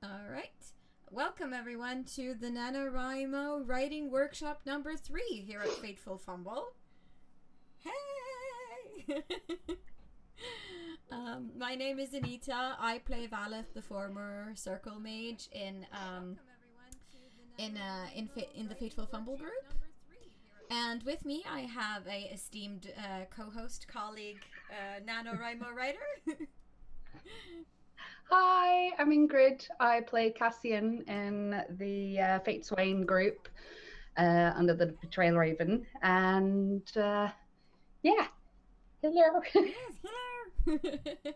All right. Welcome everyone to the NaNoWriMo writing workshop number 3 here at Fateful Fumble. Hey! My name is Anita. I play Valeth, the former circle mage in the Fateful Fumble group. And with me, I have a esteemed co-host, colleague, NaNoWriMo writer. Hi, I'm Ingrid. I play Cassian in the Fate Swain group under the Betrayal Raven. And yeah, hello. Yes, hello.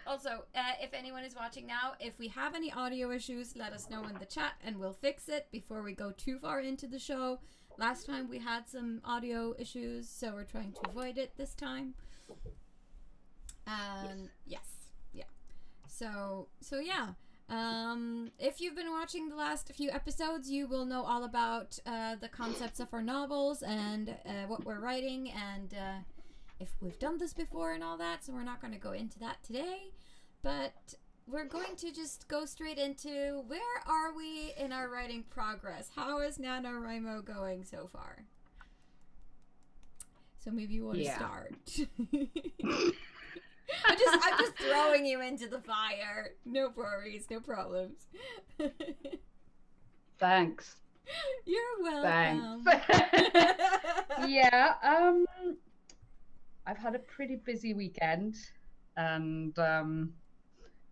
Also, if anyone is watching now, if we have any audio issues, let us know in the chat and we'll fix it before we go too far into the show. Last time we had some audio issues, so we're trying to avoid it this time. Yes. So yeah. If you've been watching the last few episodes, you will know all about the concepts of our novels and what we're writing and if we've done this before and all that. So we're not going to go into that today, but we're going to just go straight into where are we in our writing progress? How is NaNoWriMo going so far? So maybe you want to start. I'm just throwing you into the fire. No worries, no problems. Thanks. You're welcome. Thanks. Yeah, I've had a pretty busy weekend, and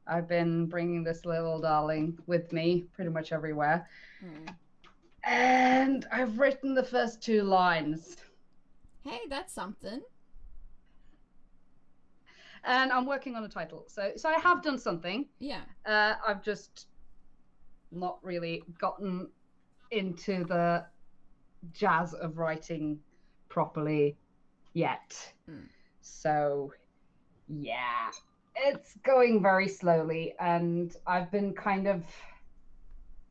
I've been bringing this little darling with me pretty much everywhere. And I've written the first 2 lines. Hey, that's something. And I'm working on a title. So I have done something. Yeah. I've just not really gotten into the jazz of writing properly yet. So, yeah, it's going very slowly. And I've been kind of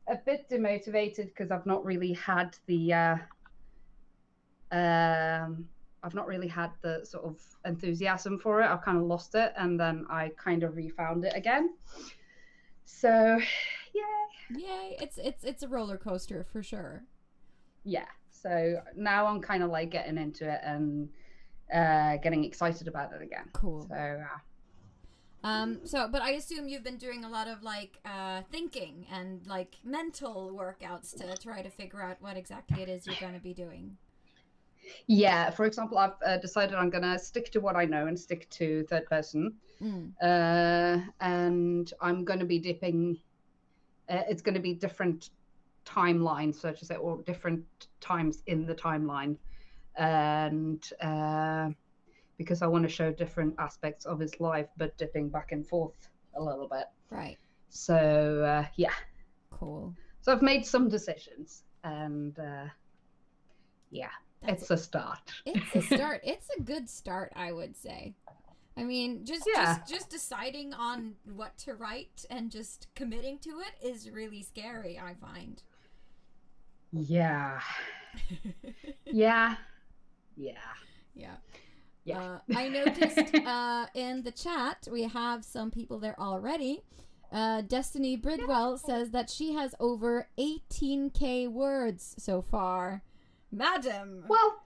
a bit demotivated because I've not really had the... I've not really had the sort of enthusiasm for it. I've kind of lost it, and then I kind of refound it again. So, yay! It's a roller coaster for sure. Yeah. So now I'm kind of like getting into it and getting excited about it again. Cool. So, but I assume you've been doing a lot of like thinking and like mental workouts to try to figure out what exactly it is you're going to be doing. Yeah, for example, I've decided I'm going to stick to what I know and stick to third person. And I'm going to be dipping, it's going to be different timelines, so to say, or different times in the timeline. And because I want to show different aspects of his life, but dipping back and forth a little bit. Right. So, yeah. Cool. So I've made some decisions, and yeah. It's a start. It's a start. It's a good start, I would say. I mean, just deciding on what to write and just committing to it is really scary, I find. Yeah. I noticed in the chat, we have some people there already. Destiny Bridwell says that she has over 18k words so far. Madam. Well,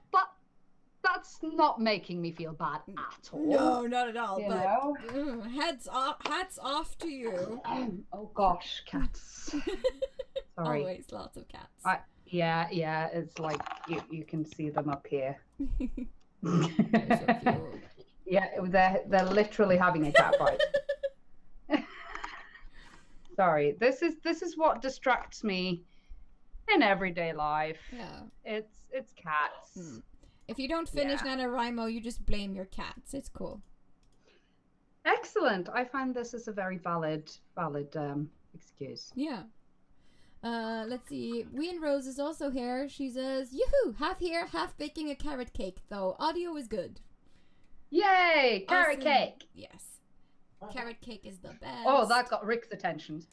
that's not making me feel bad at all. No, not at all. Hats off to you. Oh gosh, cats. Sorry. Always lots of cats. Yeah. It's like you can see them up here. They're so cute. Yeah, they're literally having a cat fight. Sorry, this is what distracts me in everyday life. Yeah. It's cats. If you don't finish NaNoWriMo, you just blame your cats. It's cool. Excellent. I find this is a very valid excuse. Yeah. Let's see. Ween Rose is also here. She says, "Yoo-hoo! Half here, half baking a carrot cake, though. Audio is good." Yay! Carrot cake! Yes. Carrot cake is the best. Oh, that got Rick's attention.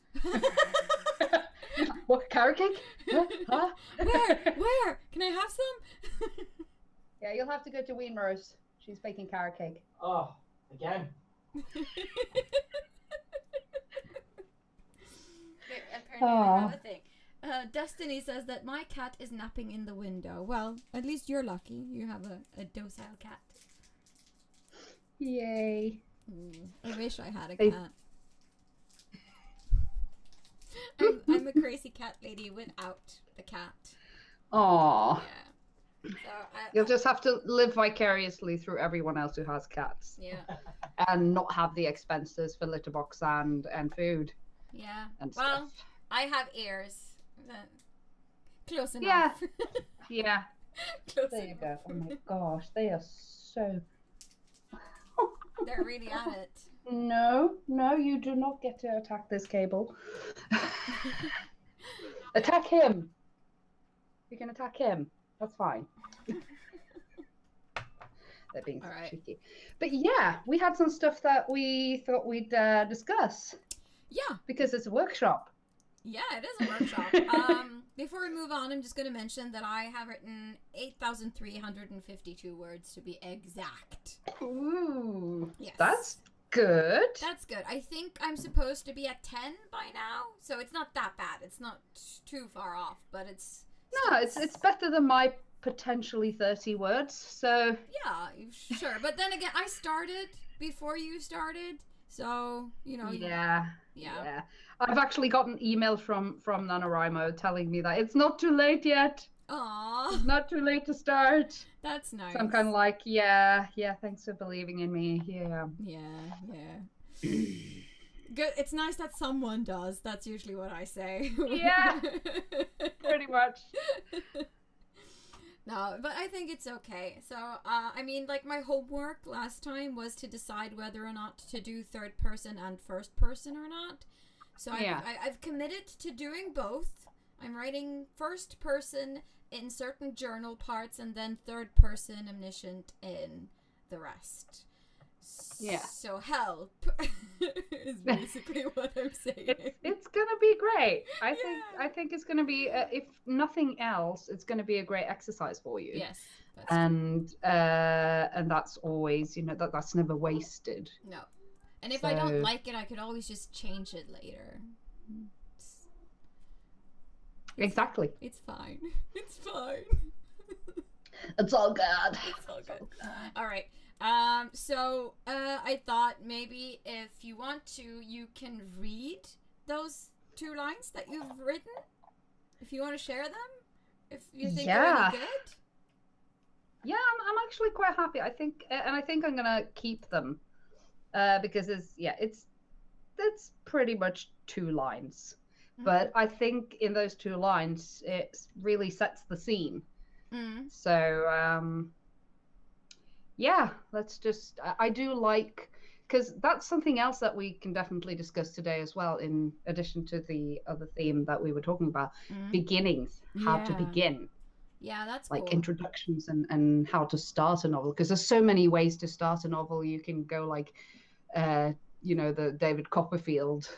What, carrot cake? Huh? Where? Can I have some? Yeah, you'll have to go to Ween Rose. She's baking carrot cake. Oh, Again. Apparently they have a thing. Destiny says that my cat is napping in the window. Well, at least you're lucky. You have a docile cat. Yay. I wish I had a cat. I'm a crazy cat lady without the cat. Aww. Yeah. So You'll just have to live vicariously through everyone else who has cats. Yeah. And not have the expenses for litter box and food. Yeah. And well, stuff. I have ears. Close enough. Yeah. Yeah. Close There you enough. go. Oh my gosh, they are so... They're really at it. No, you do not get to attack this cable. Attack him. You can attack him. That's fine. They're being so cheeky. But yeah, we had some stuff that we thought we'd discuss. Yeah. Because it's a workshop. Yeah, it is a workshop. Before we move on, I'm just going to mention that I have written 8,352 words to be exact. Ooh. Yes. That's good. That's good. I think I'm supposed to be at 10 by now, so it's not that bad. It's not too far off, but it's... No, it's better than my potentially 30 words, so... Yeah, sure. But then again, I started before you started, so, you know... Yeah. I've actually got an email from NaNoWriMo telling me that it's not too late yet. Aww. It's not too late to start. That's nice. So I'm kind of like, yeah, thanks for believing in me. Yeah. Good. It's nice that someone does. That's usually what I say. Yeah. Pretty much. No, but I think it's okay. So, I mean, like, my homework last time was to decide whether or not to do third person and first person or not. So I've committed to doing both. I'm writing first person in certain journal parts and then third person omniscient in the rest. Yeah. So help is basically what I'm saying. It's gonna be great. I think it's gonna be if nothing else, it's gonna be a great exercise for you. Yes. And that's always, that's never wasted. No. And if I don't like it, I could always just change it later. Exactly. It's fine. It's fine. It's all good. It's all good. All right. So I thought maybe if you want to, you can read those 2 lines that you've written. If you want to share them, if you think they're any good. Yeah, I'm actually quite happy. I think I'm gonna keep them because it's pretty much 2 lines. Mm-hmm. But I think in those 2 lines, it really sets the scene. Mm-hmm. So yeah, let's just. I do like, because that's something else that we can definitely discuss today as well. In addition to the other theme that we were talking about, beginnings, how to begin. Yeah, that's like cool. Introductions and how to start a novel, because there's so many ways to start a novel. You can go like, the David Copperfield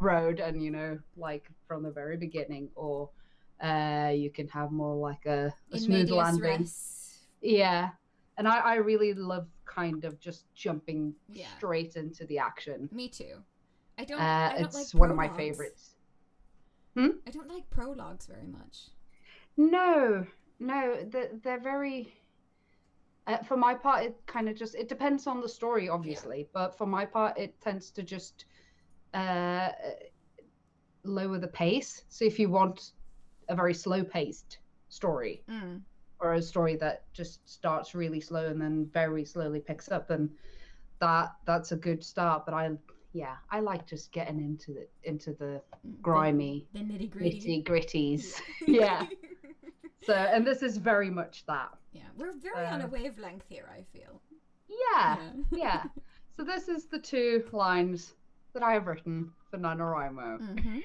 road, and like from the very beginning, or you can have more like a smooth landing. Yeah, and I really love kind of just jumping straight into the action. Me too. I don't it's like one of my favorites. I don't like prologues very much. No, they're very. For my part, it kind of just, it depends on the story, obviously, but for my part, it tends to just lower the pace. So if you want a very slow-paced story, or a story that just starts really slow and then very slowly picks up, then that's a good start. But I like just getting into the grimy, the nitty gritties. Yeah. So, and this is very much that. Yeah, we're very on a wavelength here, I feel. Yeah. So this is the 2 lines that I have written for NaNoWriMo. Mm-hmm.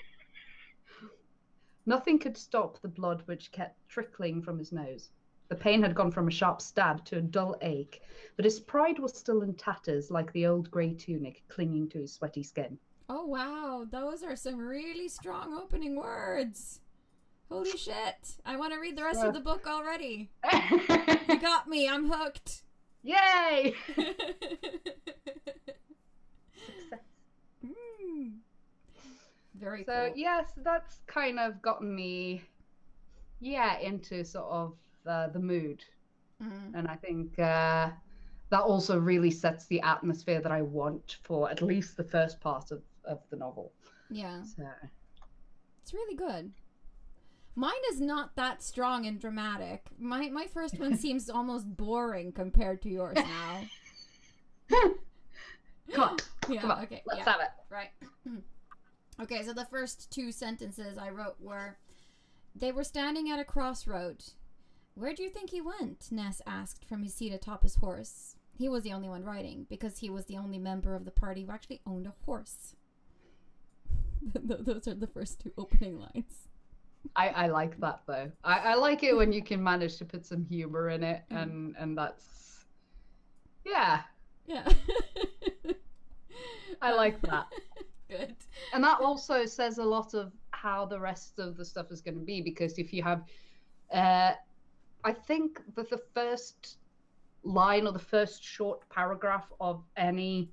Nothing could stop the blood which kept trickling from his nose. The pain had gone from a sharp stab to a dull ache, but his pride was still in tatters, like the old grey tunic clinging to his sweaty skin. Oh wow, those are some really strong opening words. Holy shit. I want to read the rest of the book already. You got me. I'm hooked. Yay! Success. Very So cool. yes, that's kind of gotten me, into sort of the mood, and I think that also really sets the atmosphere that I want for at least the first part of the novel. Yeah. So it's really good. Mine is not that strong and dramatic. My first one seems almost boring compared to yours now. Come Yeah, on, okay. let's Yeah, have it. right. Okay, so the first 2 sentences I wrote were, they were standing at a crossroad. Where do you think he went? Ness asked from his seat atop his horse. He was the only one riding, because he was the only member of the party who actually owned a horse. Those are the first 2 opening lines. I like that though. I like it when you can manage to put some humor in it, and that's yeah. I like that. Good. And that also says a lot of how the rest of the stuff is going to be, because if you have I think that the first line or the first short paragraph of any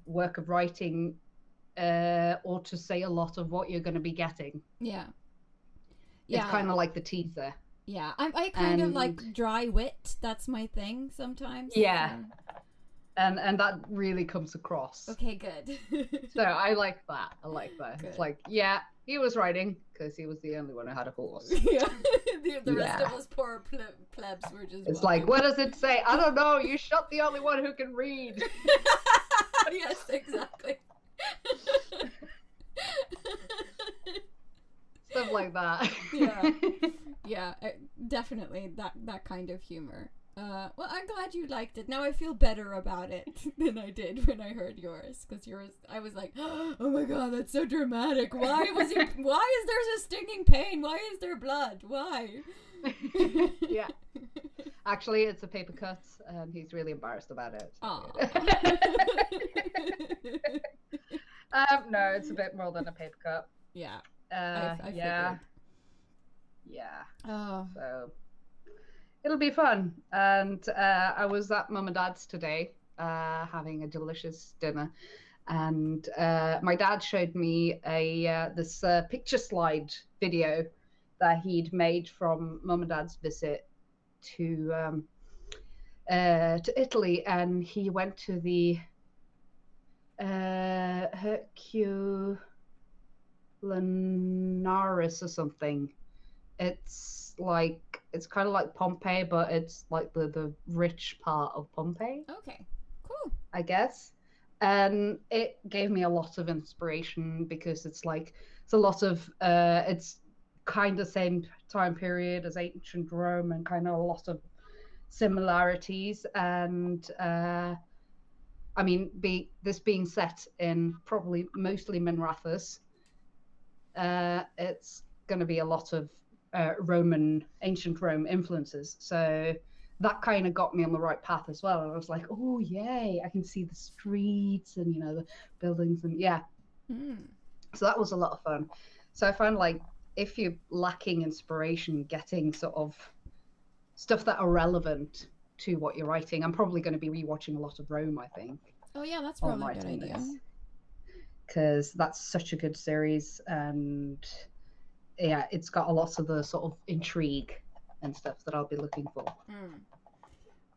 work of writing ought to say a lot of what you're going to be getting. Yeah. It's kind of like the teaser. Yeah, I kind of like dry wit. That's my thing sometimes. Yeah. And that really comes across. Okay, good. So I like that. Good. It's like, yeah, he was riding because he was the only one who had a horse. Yeah. The rest of us poor plebs were just It's like, what does it say? I don't know. You shot the only one who can read. Yes, exactly. Stuff like that. Yeah, definitely that kind of humor. Well, I'm glad you liked it. Now I feel better about it than I did when I heard yours, because yours, I was like, oh my god, that's so dramatic. Why is there a stinging pain? Why is there blood? Why? Yeah. Actually, it's a paper cut, and he's really embarrassed about it. No, it's a bit more than a paper cut. Yeah. I figured. Yeah. Oh. So it'll be fun. And I was at Mum and Dad's today, having a delicious dinner, and my dad showed me this picture slide video that he'd made from Mum and Dad's visit to Italy, and he went to the Herculaneum or something. It's kind of like Pompeii, but it's like the rich part of Pompeii. Okay, cool. I guess. And it gave me a lot of inspiration, because it's a lot of it's kind of same time period as ancient Rome, and kind of a lot of similarities. And I mean, this being set in probably mostly Minrathous, it's going to be a lot of ancient Rome influences. So that kind of got me on the right path as well. And I was like, oh, yay, I can see the streets and, the buildings and So that was a lot of fun. So I find if you're lacking inspiration, getting sort of stuff that are relevant to what you're writing. I'm probably going to be rewatching a lot of Rome, I think. Oh yeah, that's probably a good idea. Because that's such a good series, and yeah, it's got a lot of the sort of intrigue and stuff that I'll be looking for.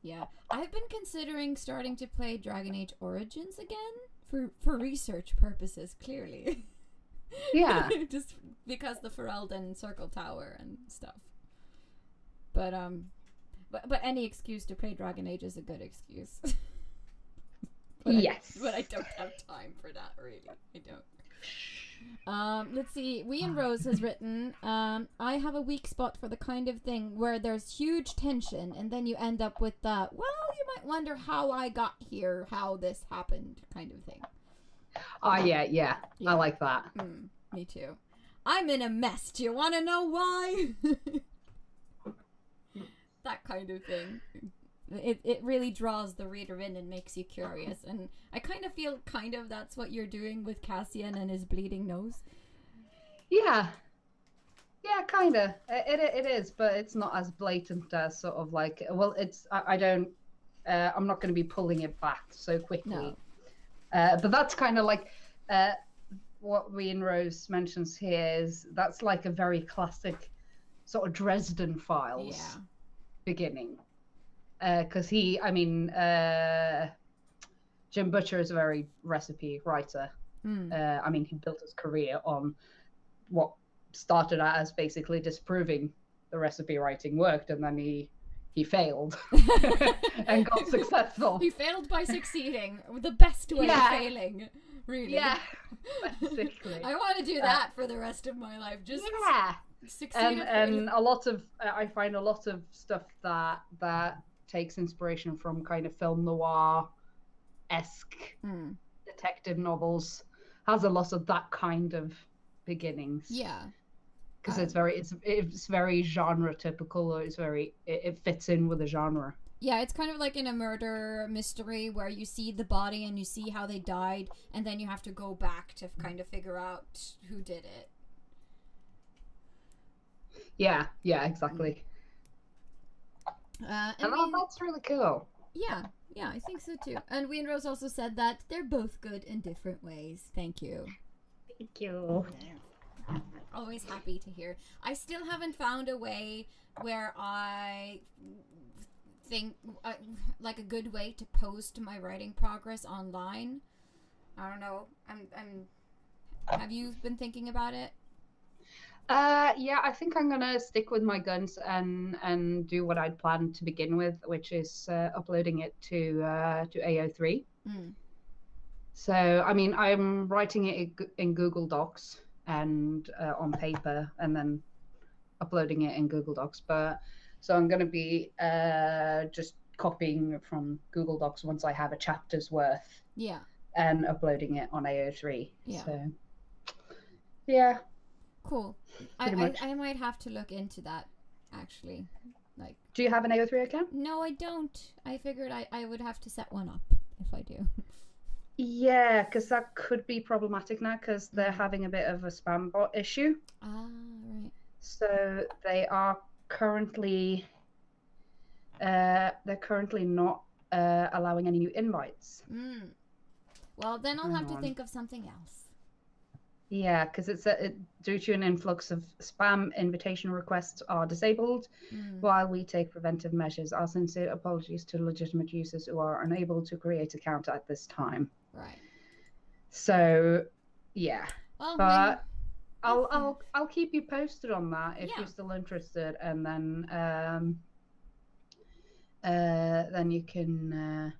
Yeah, I've been considering starting to play Dragon Age Origins again for research purposes, clearly. Yeah. Just because the Ferelden Circle Tower and stuff. But any excuse to play Dragon Age is a good excuse. Yes. But I don't have time for that, really. I don't. Let's see. We and Rose has written, I have a weak spot for the kind of thing where there's huge tension and then you end up with the, well, you might wonder how I got here, how this happened kind of thing. Yeah. I like that. Me too. I'm in a mess. Do you want to know why? That kind of thing. It really draws the reader in and makes you curious, and I kind of feel that's what you're doing with Cassian and his bleeding nose. Yeah, kind of. It is, but it's not as blatant as sort of well, it's I don't I'm not going to be pulling it back so quickly. No. But that's kind of like what Rose mentions here is that's like a very classic sort of Dresden Files beginning. Because Jim Butcher is a very recipe writer. I mean, he built his career on what started out as basically disproving the recipe writing worked, and then he failed and got successful. He failed by succeeding. The best way of failing, really. Yeah, basically. I want to do that for the rest of my life. Just succeed. And a lot of I find a lot of stuff that takes inspiration from kind of film noir-esque detective novels has a lot of that kind of beginnings. Yeah. Because it's very genre typical, or it fits in with the genre. Yeah, it's kind of like in a murder mystery where you see the body and you see how they died, and then you have to go back to kind of figure out who did it. Yeah, exactly. And that's really cool. Yeah, I think so too. And we and Rose also said that they're both good in different ways. Thank you. Thank you. Always happy to hear. I still haven't found a way where I think like a good way to post my writing progress online. I don't know. Have you been thinking about it? Yeah, I think I'm gonna stick with my guns and do what I'd planned to begin with, which is uploading it to AO3. So, I mean, I'm writing it in Google Docs and on paper, and then uploading it in Google Docs. So I'm going to be just copying it from Google Docs once I have a chapter's worth. Yeah. And uploading it on AO3. Yeah. So, yeah. Cool. I might have to look into that, actually. Like, do you have an AO3 account? No, I don't. I figured I would have to set one up if I do. Yeah, because that could be problematic now because they're having a bit of a spam bot issue. Ah, right. So they are currently not allowing any new invites. Well, then I'll have to think of something else. Yeah, because it's due to an influx of spam, invitation requests are disabled while we take preventive measures. Our sincere apologies to legitimate users who are unable to create account at this time. Right. So, yeah. Well, but I'll keep you posted on that if you're still interested, and then you can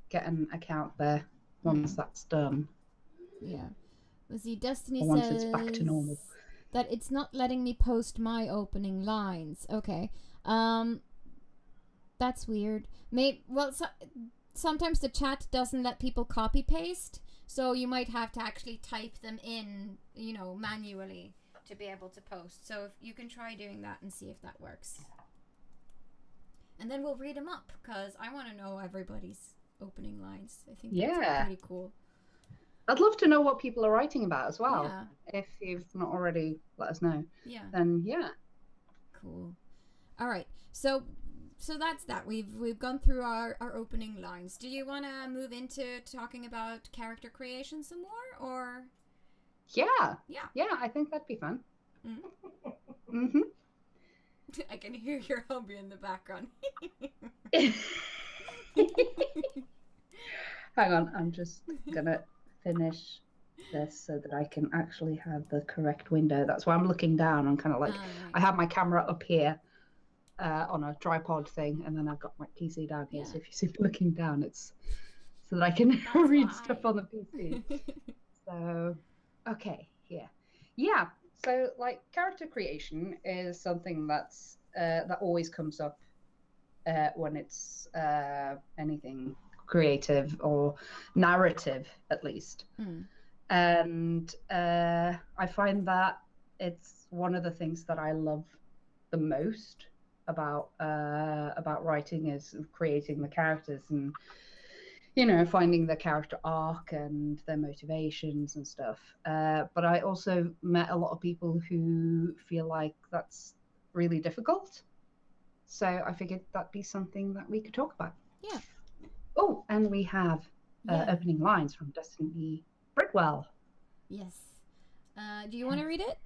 get an account there once that's done. Yeah. Let's see, Destiny once says it's back to normal. That it's not letting me post my opening lines. Okay. That's weird. Sometimes the chat doesn't let people copy paste, so you might have to actually type them in, manually to be able to post. So if you can try doing that and see if that works. And then we'll read them up, because I want to know everybody's opening lines. I think that's pretty cool. I'd love to know what people are writing about as well. Yeah. If you've not already let us know. Yeah. Then yeah. Cool. All right. So that's that. We've gone through our opening lines. Do you want to move into talking about character creation some more, or? Yeah. I think that'd be fun. I can hear your hubby in the background. Hang on, I'm just gonna finish this so that I can actually have the correct window. That's why I'm looking down. I'm kind of like, I have my camera up here on a tripod thing, and then I've got my PC down here. So if you see me looking down, it's so that I can read stuff on the PC. So, okay, here. Yeah, so like character creation is something that's that always comes up when it's anything creative or narrative, at least. And I find that it's one of the things that I love the most about writing is creating the characters and finding the character arc and their motivations and stuff. But I also met a lot of people who feel like that's really difficult. So I figured that'd be something that we could talk about. Yeah, Oh, and we have opening lines from Destiny Bridwell. Yes. Do you want to read it?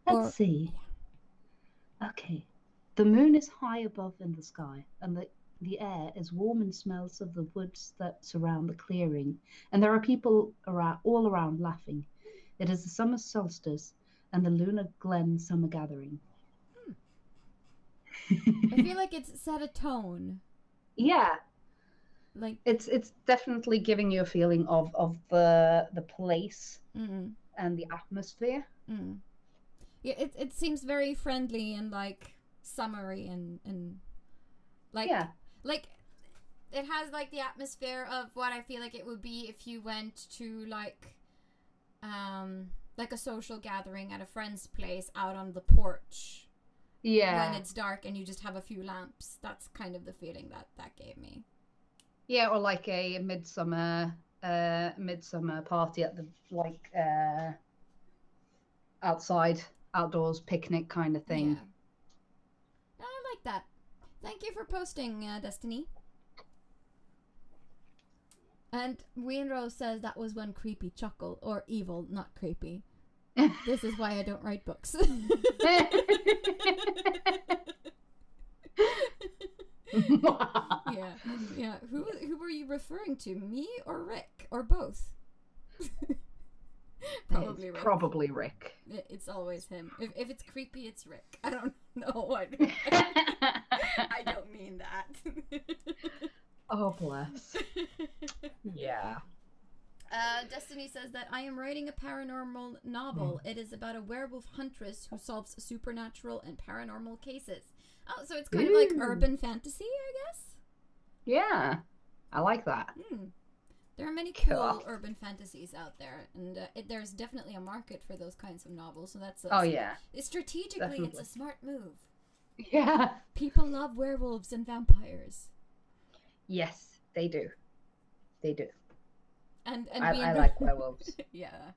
Let's see. Okay. The moon is high above in the sky, and the air is warm and smells of the woods that surround the clearing, and there are people all around laughing. It is the summer solstice and the lunar glen summer gathering. I feel like it's set a tone. Yeah. Like it's definitely giving you a feeling of the place and the atmosphere. Yeah, it seems very friendly and like summery and like like it has like the atmosphere of what I feel like it would be if you went to like a social gathering at a friend's place out on the porch. Yeah. When it's dark and you just have a few lamps. That's kind of the feeling that gave me. Yeah, or like a midsummer party at the outdoors picnic kind of thing. Yeah. I like that. Thank you for posting, Destiny. And Rose says that was one creepy chuckle, or evil, not creepy. This is why I don't write books. Yeah. Who were you referring to? Me or Rick? Or both? Probably Rick. It's always him. If it's creepy, it's Rick. I don't know. I don't mean that. Oh, bless. Yeah. Destiny says that I am writing a paranormal novel. It is about a werewolf huntress who solves supernatural and paranormal cases. Oh, so it's kind of like urban fantasy, I guess? Yeah. I like that. There are many cool urban fantasies out there, and there's definitely a market for those kinds of novels. So that's strategically, definitely. It's a smart move. Yeah. People love werewolves and vampires. Yes, they do. They do. And I like werewolves. Yeah.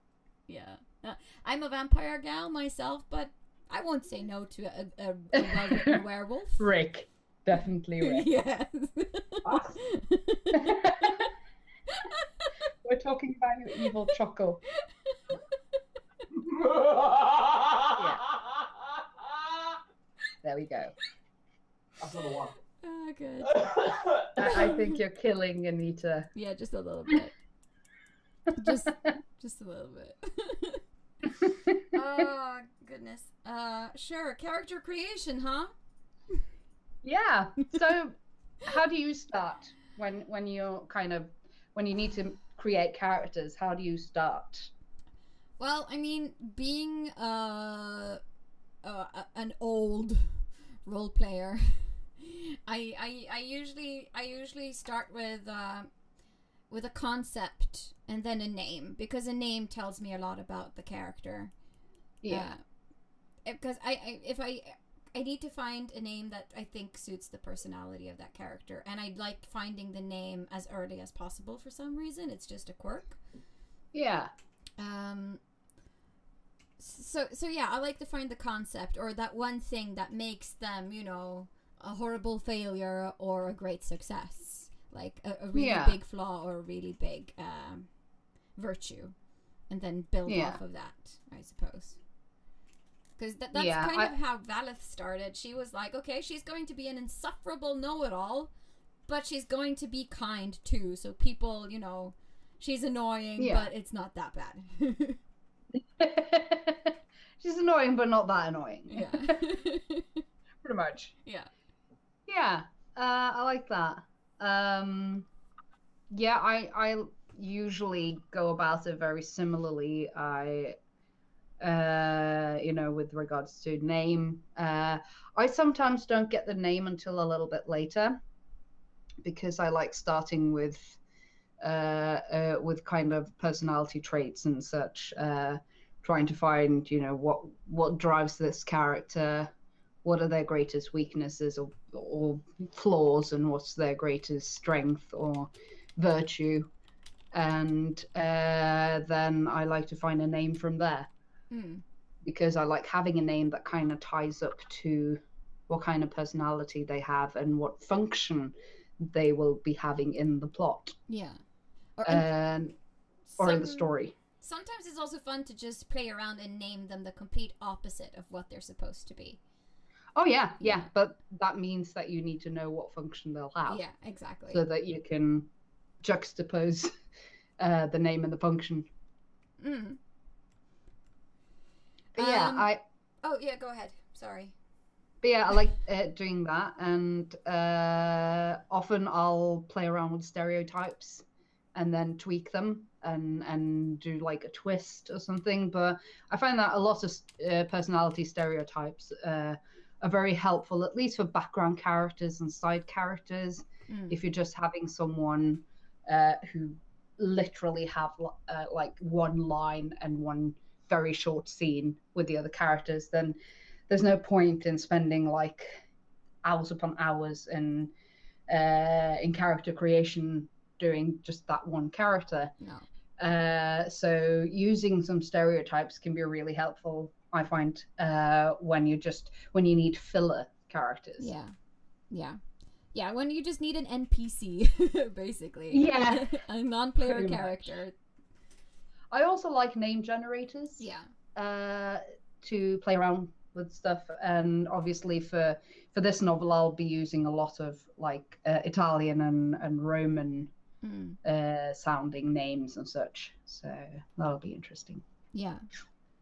I'm a vampire gal myself, but I won't say no to a well-written werewolf. Rick. Definitely Rick. Yes. We're talking about your evil chuckle. Yeah. There we go. That's another one. Oh, good. I think you're killing Anita. Yeah, just a little bit. Just a little bit. Oh, goodness. Sure. Character creation, huh? Yeah. So, how do you start when you need to create characters? How do you start? Well, I mean, being an old role player, I usually start with a concept and then a name, because a name tells me a lot about the character. Yeah. Because I need to find a name that I think suits the personality of that character, and I like finding the name as early as possible for some reason. It's just a quirk. Yeah. So yeah, I like to find the concept or that one thing that makes them, a horrible failure or a great success, like a really big flaw or a really big virtue, and then build off of that, I suppose. Because that's kind of how Valeth started. She was like, okay, she's going to be an insufferable know-it-all, but she's going to be kind too. So people, she's annoying, but it's not that bad. She's annoying, but not that annoying. Yeah. Pretty much. Yeah. Yeah. I like that. Yeah, I usually go about it very similarly. With regards to name, I sometimes don't get the name until a little bit later, because I like starting with kind of personality traits and such, trying to find what drives this character, what are their greatest weaknesses or flaws, and what's their greatest strength or virtue, and then I like to find a name from there. Because I like having a name that kind of ties up to what kind of personality they have and what function they will be having in the plot. Yeah. Or in the story. Sometimes it's also fun to just play around and name them the complete opposite of what they're supposed to be. Oh, yeah. But that means that you need to know what function they'll have. Yeah, exactly. So that you can juxtapose the name and the function. Mm. But yeah, Oh, yeah, go ahead. Sorry. But yeah, I like doing that. And often I'll play around with stereotypes and then tweak them and do like a twist or something. But I find that a lot of personality stereotypes are very helpful, at least for background characters and side characters. If you're just having someone who literally have like one line and one very short scene with the other characters, then there's no point in spending like hours upon hours in character creation doing just that one character. No. So using some stereotypes can be really helpful, I find, when you need filler characters. Yeah, when you just need an NPC, basically. Yeah. A non-player character. I also like name generators. Yeah. To play around with stuff, and obviously for this novel I'll be using a lot of like Italian and Roman sounding names and such, so that'll be interesting. Yeah.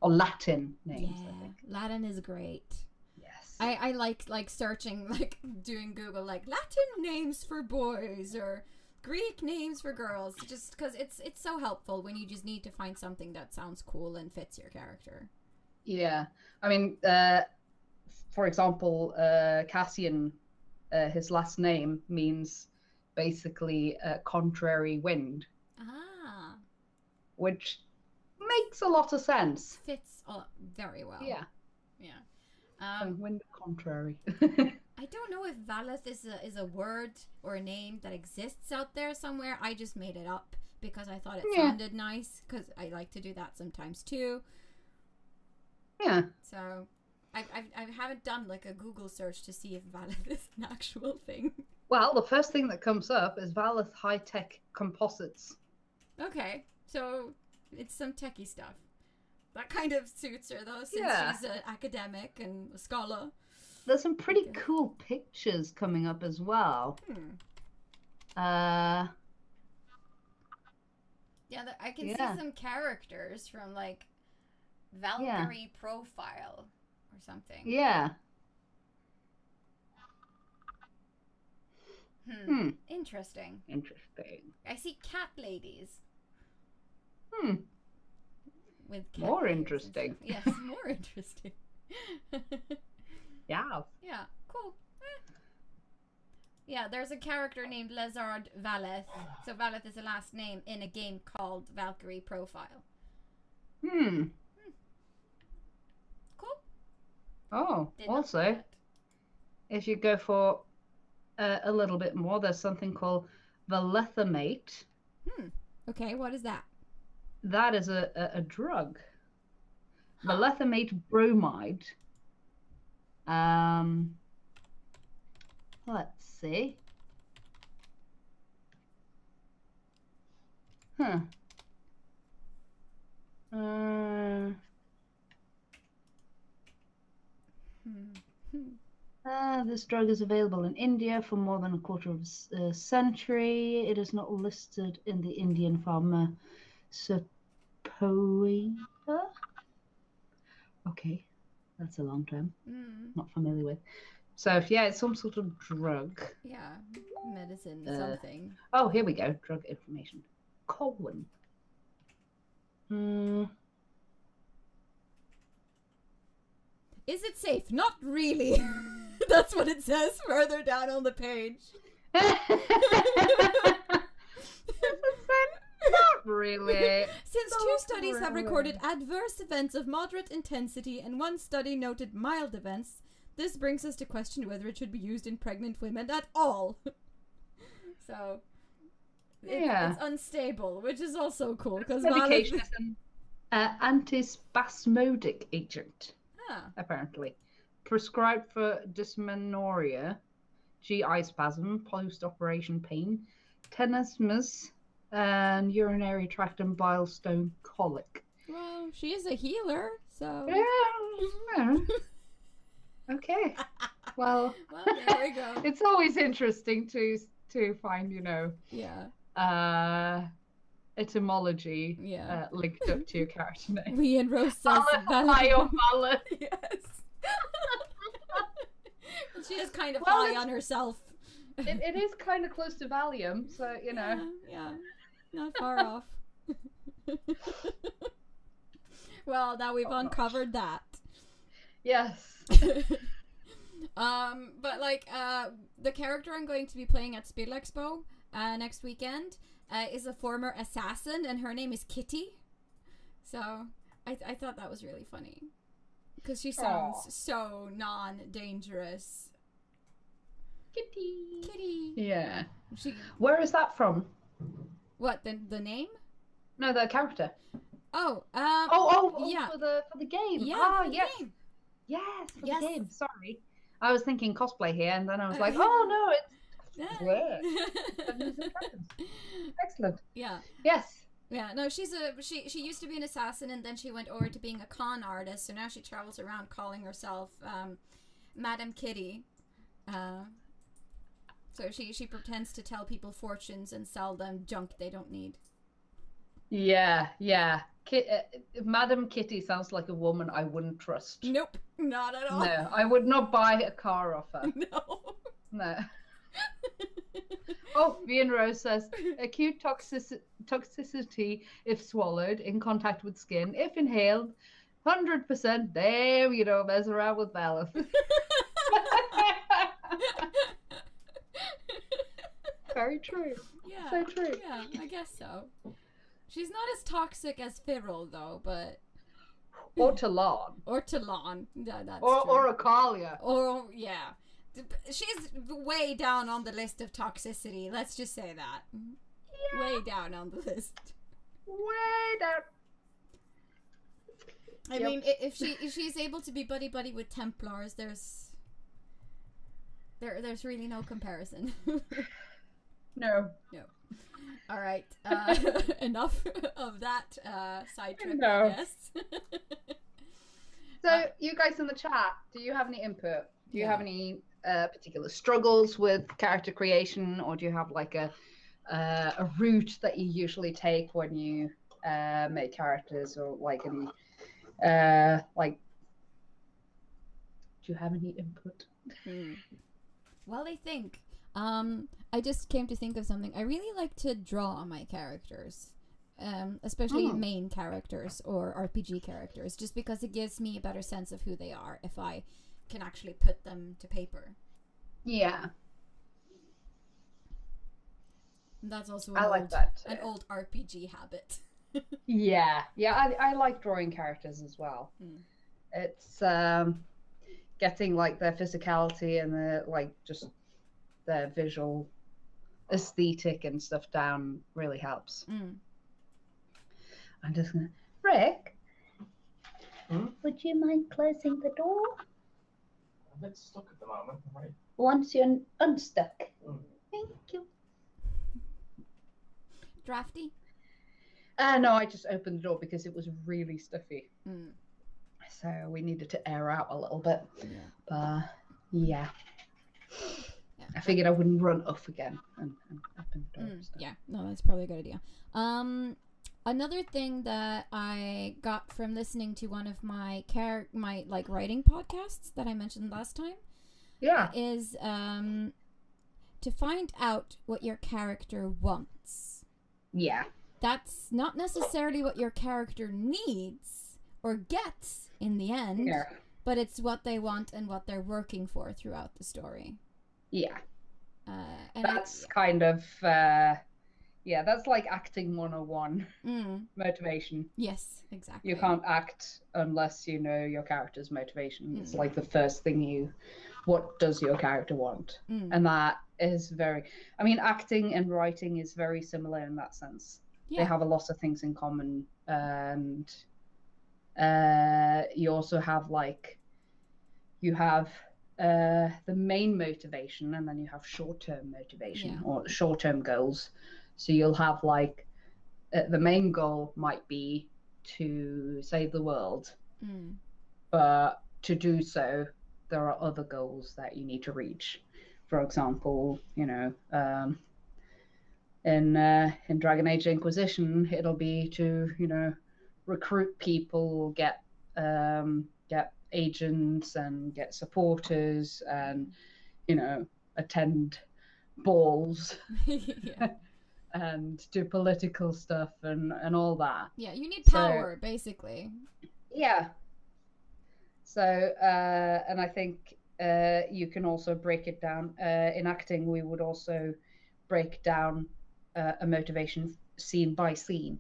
Or Latin names. Yeah. I think Latin is great. Yes. I like searching, like doing Google like Latin names for boys or Greek names for girls, just because it's so helpful when you just need to find something that sounds cool and fits your character. Yeah, I mean, for example, Cassian, his last name means basically contrary wind. Ah. Which makes a lot of sense. Fits very well. Yeah. Wind contrary. I don't know if Valeth is a word or a name that exists out there somewhere. I just made it up because I thought it sounded nice, because I like to do that sometimes too. Yeah. So I haven't done like a Google search to see if Valeth is an actual thing. Well, the first thing that comes up is Valeth high-tech composites. Okay, so it's some techie stuff. That kind of suits her though, since she's an academic and a scholar. There's some pretty cool pictures coming up as well. Yeah, I can see some characters from like Valkyrie Profile or something. Yeah. Interesting. I see cat ladies. With cat more interesting. Yes, more interesting. Yeah. Yeah, cool. Yeah, there's a character named Lezard Valeth. So Valeth is a last name in a game called Valkyrie Profile. Cool. Oh, also, if you go for a little bit more, there's something called Valethamate. Okay, what is that? That is a drug. Valethamate bromide. Let's see. This drug is available in India for more than a quarter of a century. It is not listed in the Indian Pharmacopoeia. Okay, that's a long term. Not familiar with. So yeah, it's some sort of drug. Yeah, medicine, something. Oh, here we go. Drug information. Colon. Is it safe? Not really. That's what it says further down on the page. Not really. Since two studies have recorded adverse events of moderate intensity and one study noted mild events, this brings us to question whether it should be used in pregnant women at all. So, it's unstable, which is also cool. Because medication is an antispasmodic agent, apparently. Prescribed for dysmenorrhea, GI spasm, post-operation pain, tenesmus, and urinary tract and bile stone colic. Well, she is a healer, so... Yeah. Okay. Well, there we go. It's always interesting to find, etymology linked up to your character name. Me and Rose says high on Valor. Yes. She is kind of high on herself. It is kind of close to Valium, so Yeah, not far off. Well, now we've uncovered that. Yes. But like the character I'm going to be playing at Spiel Expo next weekend is a former assassin, and her name is Kitty. So I thought that was really funny because she sounds so non-dangerous. Kitty. Yeah. Where is that from? What, the name? No, the character. Oh, yeah. For the game. Yeah, yes. Game. Yes, for the game. Sorry. I was thinking cosplay here, and then I was like, oh no, it's excellent. Yeah. Yes. Yeah, no, she used to be an assassin, and then she went over to being a con artist, so now she travels around calling herself Madam Kitty. So she pretends to tell people fortunes and sell them junk they don't need. Yeah. Madam Kitty sounds like a woman I wouldn't trust. Nope, not at all. No, I would not buy a car off her. No. Oh, Vian Rose says, acute toxicity if swallowed, in contact with skin, if inhaled, 100%. There you don't mess around with Bella. Very true. Yeah. So true. Yeah, I guess so. She's not as toxic as Fyril, though, but... Or Talon. Yeah, that's or true. Or Akalia. Or, yeah. She's way down on the list of toxicity. Let's just say that. Yeah. Way down on the list. Way down. I mean, if she's able to be buddy with Templars, there's really no comparison. No. All right. Enough of that side trip, No. I guess. So, you guys in the chat, do you have any input? Do you have any particular struggles with character creation, or do you have like a route that you usually take when you make characters, or like any do you have any input? Well, I think I just came to think of something. I really like to draw my characters, especially main characters or RPG characters, just because it gives me a better sense of who they are if I can actually put them to paper. Yeah. That's also an old RPG habit. Yeah, I like drawing characters as well. It's getting like their physicality and their visual aesthetic and stuff down really helps. I'm just gonna Rick, would you mind closing the door? I'm a bit stuck at the moment, right? Once you're unstuck. Thank you. Drafty? No, I just opened the door because it was really stuffy. So we needed to air out a little bit. But yeah. I figured I wouldn't run off again and open the door. Yeah, no, that's probably a good idea. Another thing that I got from listening to one of my writing podcasts that I mentioned last time, is to find out what your character wants. Yeah. That's not necessarily what your character needs or gets in the end, but it's what they want and what they're working for throughout the story. Yeah. And that's kind of that's like acting 101 motivation. Yes, exactly. You can't act unless you know your character's motivation. It's like the first thing what does your character want? And that is acting and writing is very similar in that sense. They have a lot of things in common, and you also have you have the main motivation, and then you have short-term motivation Yeah. or short-term goals. So you'll have like the main goal might be to save the world, but to do so, there are other goals that you need to reach. For example, in Dragon Age Inquisition, it'll be to recruit people, get agents, and get supporters, and attend balls Yeah. and do political stuff and all that. Yeah, you need So- power, basically. Yeah. So and I think you can also break it down in acting. We would also break down a motivation scene by scene.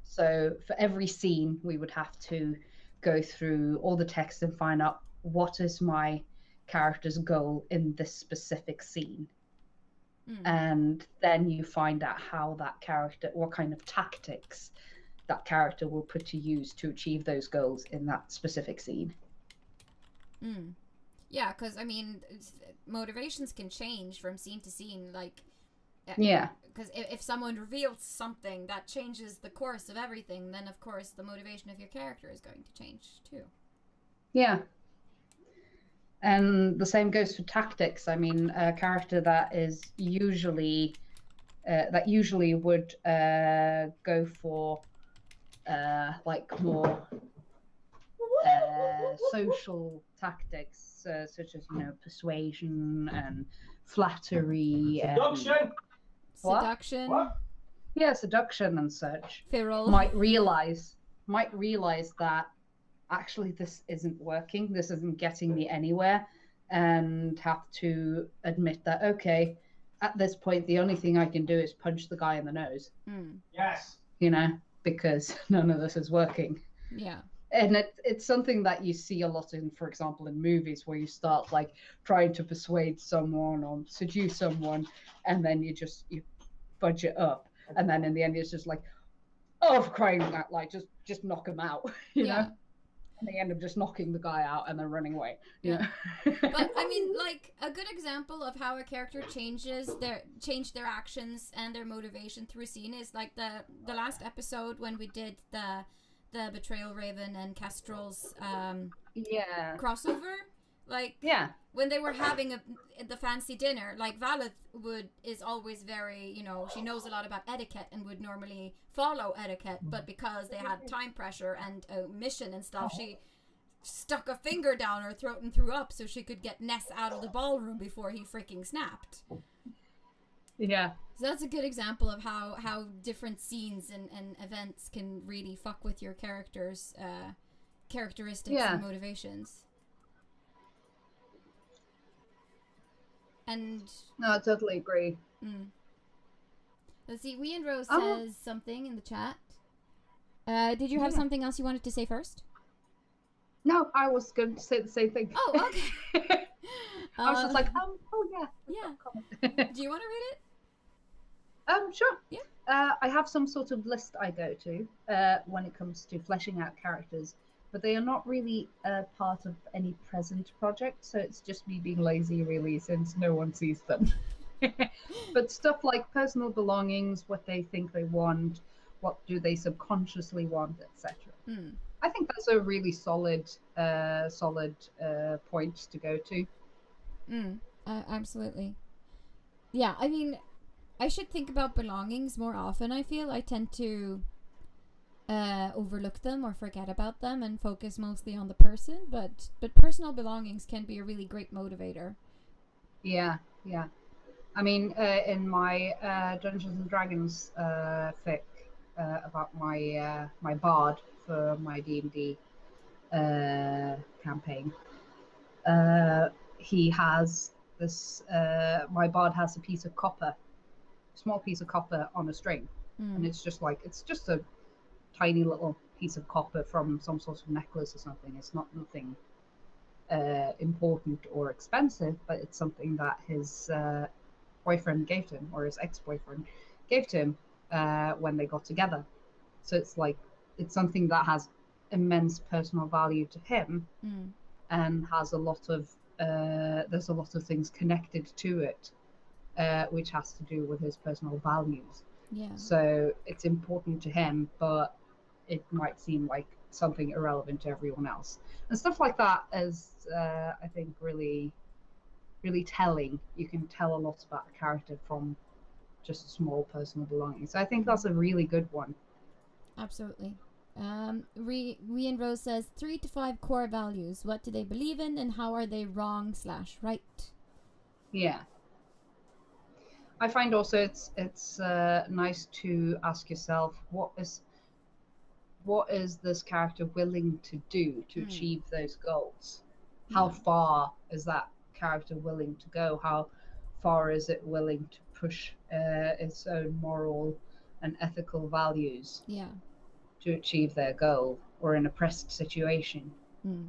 So for every scene, we would have to go through all the text and find out what is my character's goal in this specific scene. And then you find out how that character, what kind of tactics that character will put to use to achieve those goals in that specific scene. Yeah, because I mean, motivations can change from scene to scene. Like, Yeah. Because if someone reveals something that changes the course of everything, then of course the motivation of your character is going to change too. Yeah. And the same goes for tactics. I mean, a character that is usually would go for like more social tactics, such as persuasion and flattery, Seduction. What? Seduction. What? seduction and such. Feral. Might realize that actually this isn't working, this isn't getting me anywhere, and have to admit that, okay, at this point the only thing I can do is punch the guy in the nose. Yes. Because none of this is working. Yeah. And it's something that you see a lot in, for example, in movies, where you start like trying to persuade someone or seduce someone, and then you fudge it up, and then in the end it's just like, oh, for crying out loud, just knock him out, you know. And they end up just knocking the guy out and then running away. Yeah. But I mean, like, a good example of how a character change their actions and their motivation through a scene is like the last episode when we did the Betrayal Raven and Kestrel's crossover. Like, when they were having the fancy dinner, like, Valeth is always very, she knows a lot about etiquette and would normally follow etiquette, but because they had time pressure and a mission and stuff, she stuck a finger down her throat and threw up so she could get Ness out of the ballroom before he freaking snapped. Yeah. So that's a good example of how different scenes and events can really fuck with your character's characteristics and motivations. And no, I totally agree. Let's see, Wee and Rose says something in the chat. Did you have something else you wanted to say first? No, I was going to say the same thing. Oh, okay. I was just like, oh yeah. Yeah. Do you want to read it? Sure. Yeah. I have some sort of list I go to when it comes to fleshing out characters, but they are not really part of any present project, so it's just me being lazy, really, since no one sees them. But stuff like personal belongings, what they think they want, what do they subconsciously want, etc. I think that's a really solid point to go to. Absolutely. Yeah, I mean, I should think about belongings more often. I feel I tend to overlook them or forget about them and focus mostly on the person, but personal belongings can be a really great motivator. Yeah. I mean, in my Dungeons and Dragons fic about my bard for my D&D campaign, he has this. My bard has a piece of copper, small piece of copper on a string, and it's just a tiny little piece of copper from some sort of necklace or something. It's not nothing important or expensive, but it's something that his boyfriend gave to him, or his ex-boyfriend gave to him when they got together. So it's something that has immense personal value to him, and has a lot of there's a lot of things connected to it, which has to do with his personal values. Yeah. So it's important to him, but it might seem like something irrelevant to everyone else. And stuff like that is, I think, really, really telling. You can tell a lot about a character from just a small personal belonging. So I think that's a really good one. Absolutely. Ree and Rose says 3 to 5 core values. What do they believe in, and how are they wrong/right? Yeah. I find also it's nice to ask yourself what is this character willing to do to achieve those goals? How far is that character willing to go? How far is it willing to push its own moral and ethical values to achieve their goal, or in a pressed situation?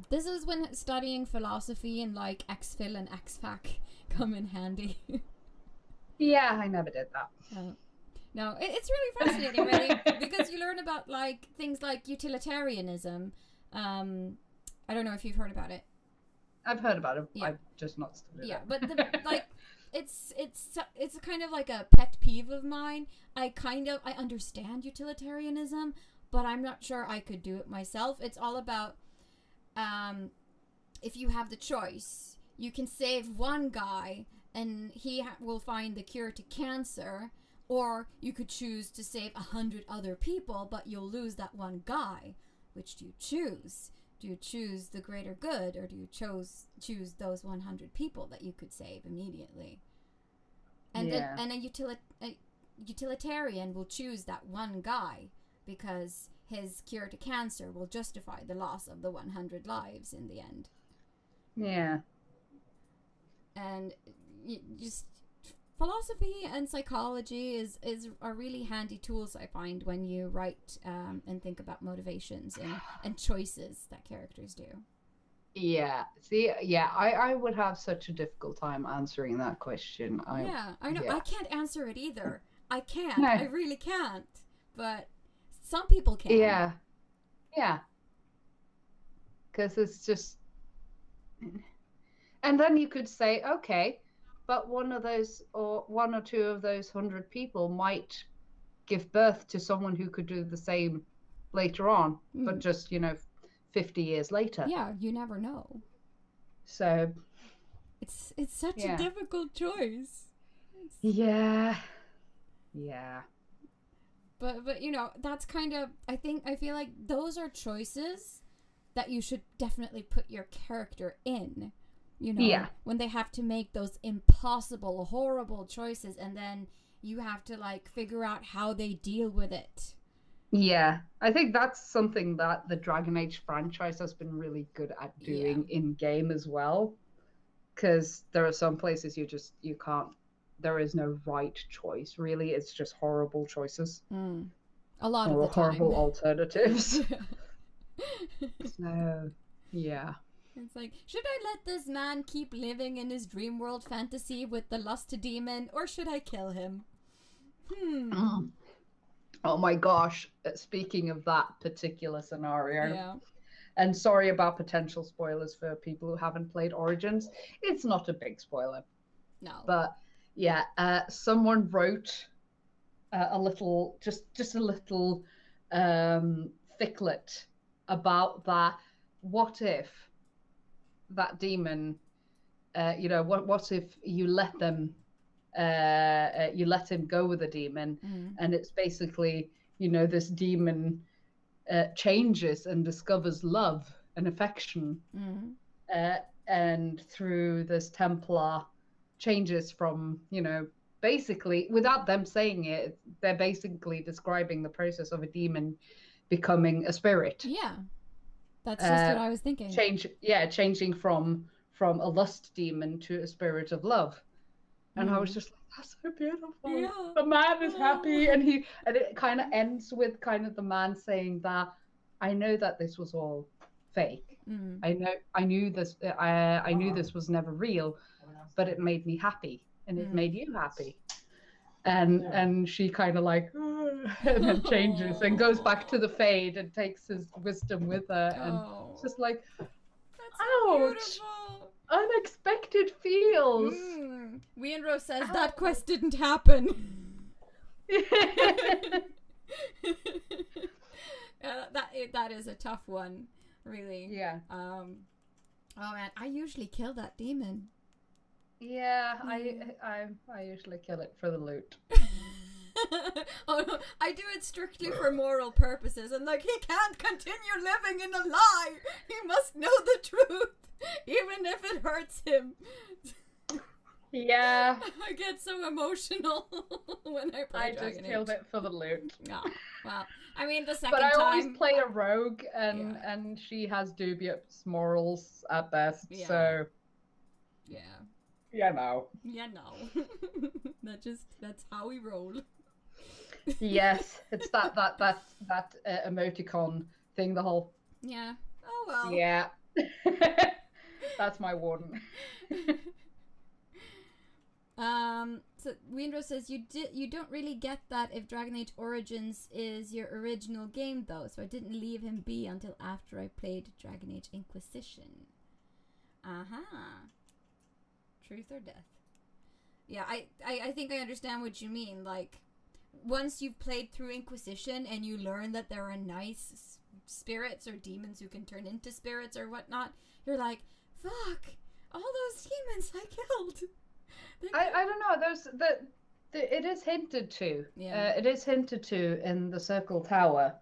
This is when studying philosophy and like Xphil and XFAC come in handy. Yeah, I never did that. No, it's really fascinating, really, because you learn about like things like utilitarianism. I don't know if you've heard about it. I've heard about it. Yeah. I've just not studied it. Yeah, but like it's kind of like a pet peeve of mine. I understand utilitarianism, but I'm not sure I could do it myself. It's all about if you have the choice, you can save one guy and he will find the cure to cancer, or you could choose to save 100 other people, but you'll lose that one guy. Which do you choose? Do you choose the greater good, or do you choose those 100 people that you could save immediately? And then a utilitarian will choose that one guy because his cure to cancer will justify the loss of the 100 lives in the end. Yeah. And just philosophy and psychology are really handy tools, I find, when you write and think about motivations and choices that characters do. Yeah. See, yeah, I would have such a difficult time answering that question. I know. Yeah. I can't answer it either. I can't. No. I really can't. But some people can. Yeah. Yeah. Because it's just... And then you could say, okay, but one or two of those 100 people might give birth to someone who could do the same later on, but just, 50 years later. Yeah, you never know. So it's such a difficult choice. Yeah. But that's kind of, I feel like those are choices that you should definitely put your character in. When they have to make those impossible, horrible choices, and then you have to like figure out how they deal with it. Yeah, I think that's something that the Dragon Age franchise has been really good at doing in game as well. Because there are some places you can't. There is no right choice, really. It's just horrible choices. A lot of the time. Horrible alternatives. So, yeah. It's like, should I let this man keep living in his dream world fantasy with the lust demon, or should I kill him? Oh my gosh. Speaking of that particular scenario, and sorry about potential spoilers for people who haven't played Origins. It's not a big spoiler. No. But yeah, someone wrote a little, just a little thicklet about that. What if that demon, what if you let them, you let him go with the demon, and it's basically, this demon changes and discovers love and affection, and through this Templar changes from, basically, without them saying it, they're basically describing the process of a demon becoming a spirit. Yeah. That's just what I was thinking. Changing from a lust demon to a spirit of love. And I was just like, that's so beautiful. Yeah. The man is happy, and it kind of ends with kind of the man saying that, I know that this was all fake. I knew this was never real, but it made me happy, and it made you happy. And she kind of like, and then changes and goes back to the Fade and takes his wisdom with her, and it's just like, that's so beautiful. unexpected feels. Wienro says that quest didn't happen. That is a tough one, really. Yeah. Oh man, I usually kill that demon. Yeah, I usually kill it for the loot. Oh no, I do it strictly for moral purposes. And like, he can't continue living in a lie. He must know the truth, even if it hurts him. Yeah. I get so emotional when I play Dragon Age. I just killed it for the loot. Yeah. Well, I mean, the second But I time... always play a rogue, and she has dubious morals at best, so... Yeah. Yeah, no. Yeah, no. That's how we roll. Yes, it's that emoticon thing, the whole... Yeah. Oh, well. Yeah. That's my warden. So Wienro says you don't really get that if Dragon Age Origins is your original game though, so I didn't leave him be until after I played Dragon Age Inquisition. Truth or death? Yeah, I think I understand what you mean. Like, once you've played through Inquisition and you learn that there are nice spirits or demons who can turn into spirits or whatnot, you're like, fuck, all those demons I killed. I don't know. It is hinted to. Yeah. It is hinted to in the Circle Tower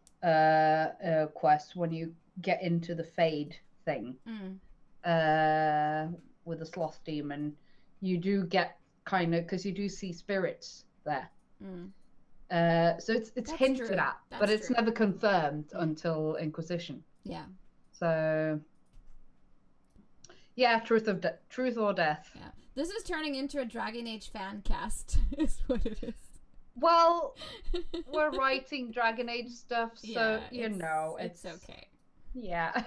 quest when you get into the Fade thing. With the Sloth Demon, you do get kind of, because you do see spirits there. So it's That's hinted true. at, That's but it's true. never confirmed until Inquisition. Yeah. So yeah, truth or death. Yeah. This is turning into a Dragon Age fan cast, is what it is. Well, we're writing Dragon Age stuff, so Yeah, you know it's okay. Yeah.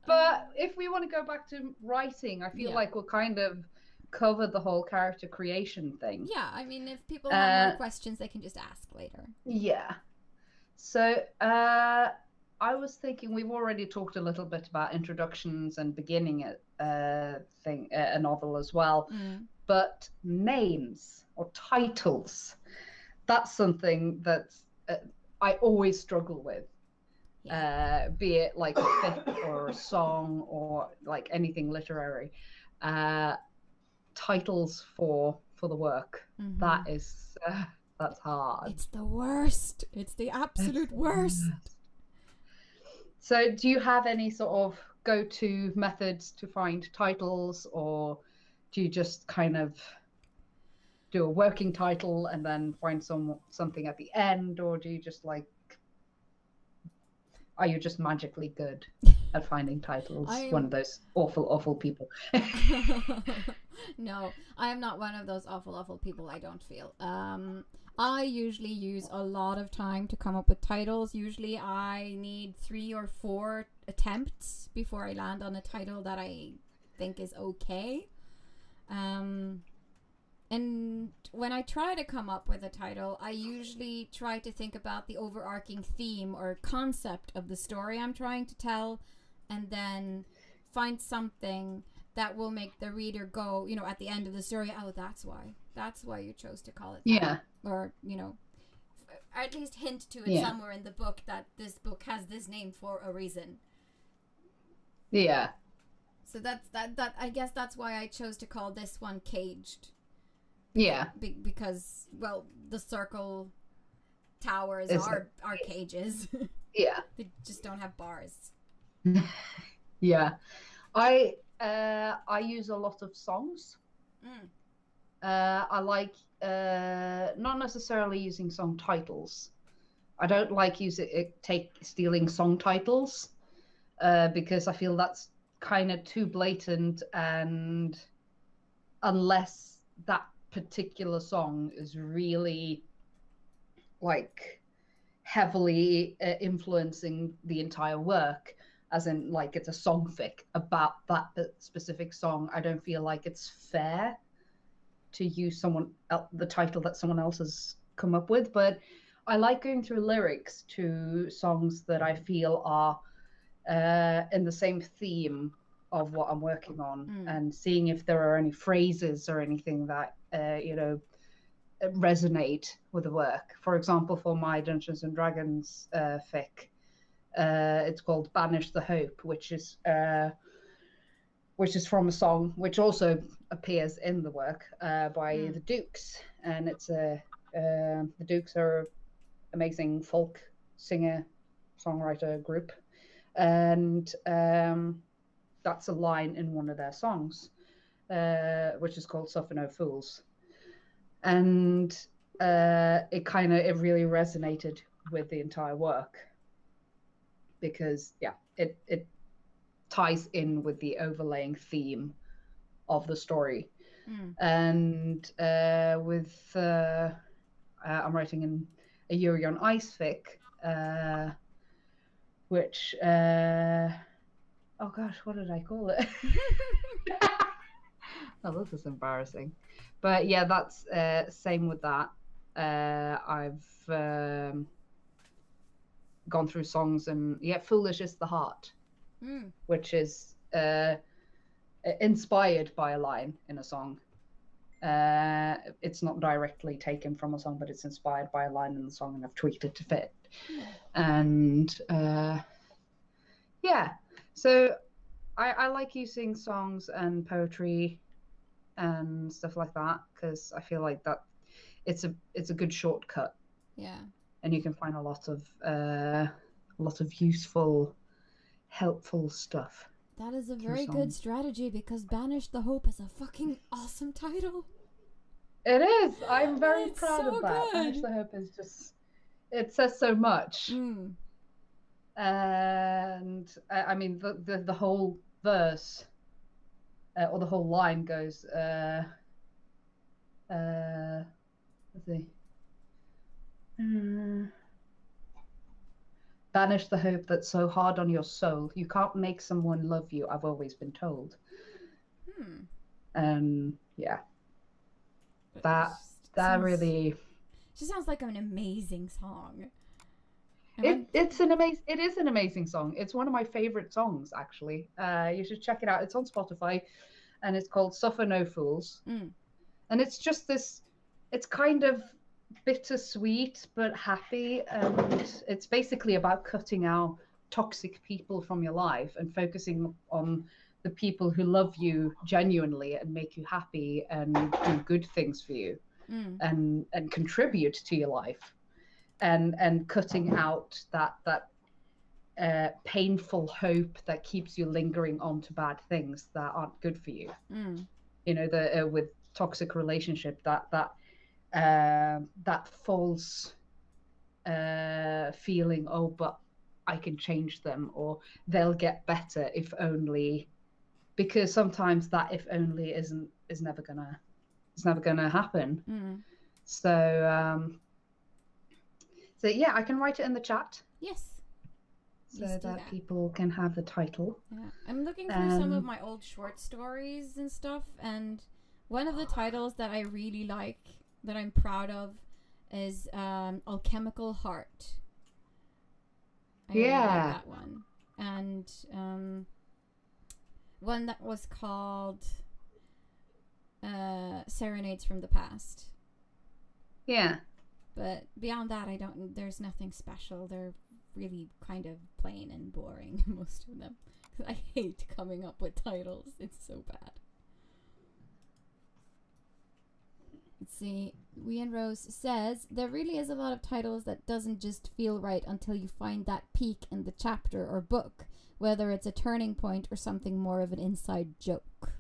But if we want to go back to writing, I feel like we'll kind of cover the whole character creation thing. Yeah, I mean, if people have more questions, they can just ask later. Yeah. So, I was thinking we've already talked a little bit about introductions and beginning a novel as well, but names or titles, that's something that I always struggle with. Be it like a fic or a song or like anything literary, titles for the work. That's hard. It's the worst. It's the absolute worst. So do you have any sort of go-to methods to find titles, or do you just kind of do a working title and then find something at the end, or do you just are you just magically good at finding titles? One of those awful people. No, I am not one of those awful people, I don't feel. I usually use a lot of time to come up with titles. Usually I need 3 or 4 attempts before I land on a title that I think is okay. And when I try to come up with a title, I usually try to think about the overarching theme or concept of the story I'm trying to tell, and then find something that will make the reader go, at the end of the story, oh, that's why you chose to call it that. Yeah. Or, or at least hint to it somewhere in the book that this book has this name for a reason. Yeah. So that I guess that's why I chose to call this one Caged. Yeah. Because, well, the circle towers are cages. Yeah. They just don't have bars. Yeah. I use a lot of songs. I like not necessarily using song titles. I don't like stealing song titles because I feel that's kind of too blatant, and unless that particular song is really heavily influencing the entire work, as in it's a songfic about that specific song, I don't feel like it's fair to use the title that someone else has come up with. But I like going through lyrics to songs that I feel are in the same theme of what I'm working on, and seeing if there are any phrases or anything that resonate with the work. For example, for my Dungeons and Dragons fic, it's called "Banish the Hope," which is from a song which also appears in the work by the Dukes, and it's the Dukes are amazing folk singer songwriter group, and that's a line in one of their songs, which is called "Suffer No Fools," and it really resonated with the entire work because it ties in with the overlaying theme of the story. And with I'm writing in a Yuri on Ice fic, which oh gosh, what did I call it? Oh, this is embarrassing. But yeah, that's same with that. I've gone through songs, and "Foolish is the Heart," which is inspired by a line in a song. It's not directly taken from a song, but it's inspired by a line in the song, and I've tweaked it to fit. And so I like using songs and poetry and stuff like that because I feel like that it's a good shortcut. Yeah. And you can find a lot of useful, helpful stuff. That is a very good strategy because "Banish the Hope" is a fucking awesome title. It is. I'm very proud so of that. Good. "Banish the Hope" is just, it says so much. And I mean the whole verse or the whole line goes let's see. "Banish the hope that's so hard on your soul. You can't make someone love you, I've always been told." Yeah. That sounds, really. She sounds like an amazing song. It is an amazing song. It's one of my favorite songs, actually. You should check it out. It's on Spotify, and it's called "Suffer No Fools." And it's just this. It's kind of bittersweet but happy, and it's basically about cutting out toxic people from your life and focusing on the people who love you genuinely and make you happy and do good things for you and contribute to your life, and cutting out that painful hope that keeps you lingering on to bad things that aren't good for you. With toxic relationship, that false feeling, oh, but I can change them, or they'll get better if only, because sometimes that if only is never gonna happen. So yeah, I can write it in the chat. Yes. So that people can have the title. Yeah, I'm looking through some of my old short stories and stuff, and one of the titles that I really like, that I'm proud of, is Alchemical Heart. I really like that one. And one that was called Serenades from the Past. Yeah. But beyond that, there's nothing special. They're really kind of plain and boring, most of them. I hate coming up with titles. It's so bad. Let's see. Wee Rose says, there really is a lot of titles that doesn't just feel right until you find that peak in the chapter or book, whether it's a turning point or something more of an inside joke.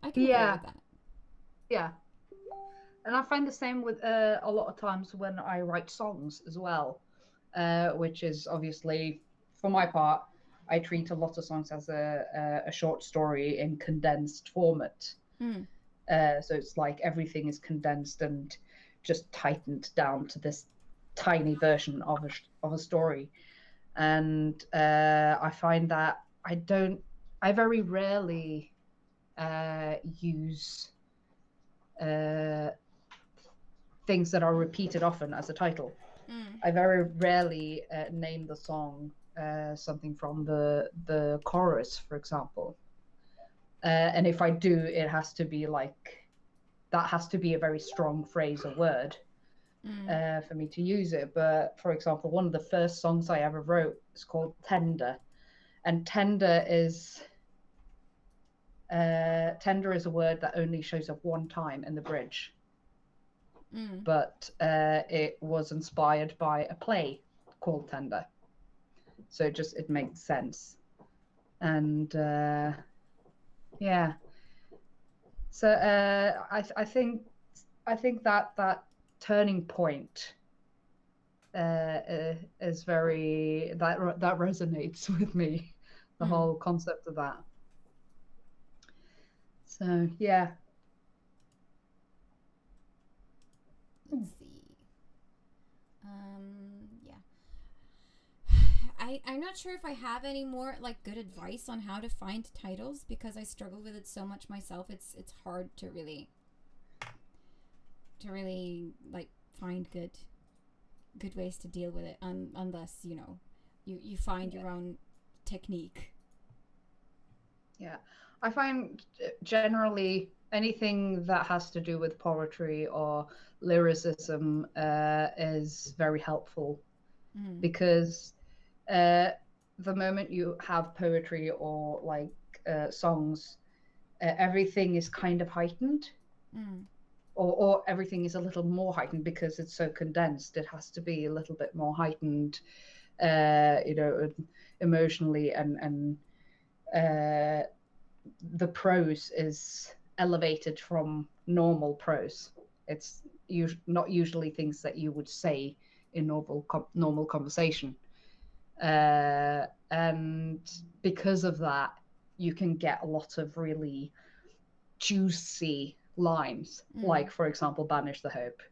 I can agree with that. Yeah. And I find the same with a lot of times when I write songs as well, which is obviously, for my part, I treat a lot of songs as a short story in condensed format. So it's like everything is condensed and just tightened down to this tiny version of a story. And I find that I very rarely use things that are repeated often as a title. I very rarely name the song something from the chorus, for example. And if I do, it has to be like, that has to be a very strong phrase or word for me to use it. But for example, one of the first songs I ever wrote is called Tender. And tender is a word that only shows up one time in the bridge. But it was inspired by a play called Tender. So it makes sense. And yeah. So I think that turning point is very, that resonates with me, the whole concept of that. So yeah. Let's see. Yeah. I'm not sure if I have any more like good advice on how to find titles, because I struggle with it so much myself. It's hard to really like find good ways to deal with it, unless you find your own technique. Yeah, I find generally anything that has to do with poetry or lyricism is very helpful, because the moment you have poetry or like songs, everything is kind of heightened, or everything is a little more heightened because it's so condensed. It has to be a little bit more heightened, emotionally, and the prose is elevated from normal prose. It's not usually things that you would say in normal conversation. And because of that, you can get a lot of really juicy lines. Like, for example, Banish the Hope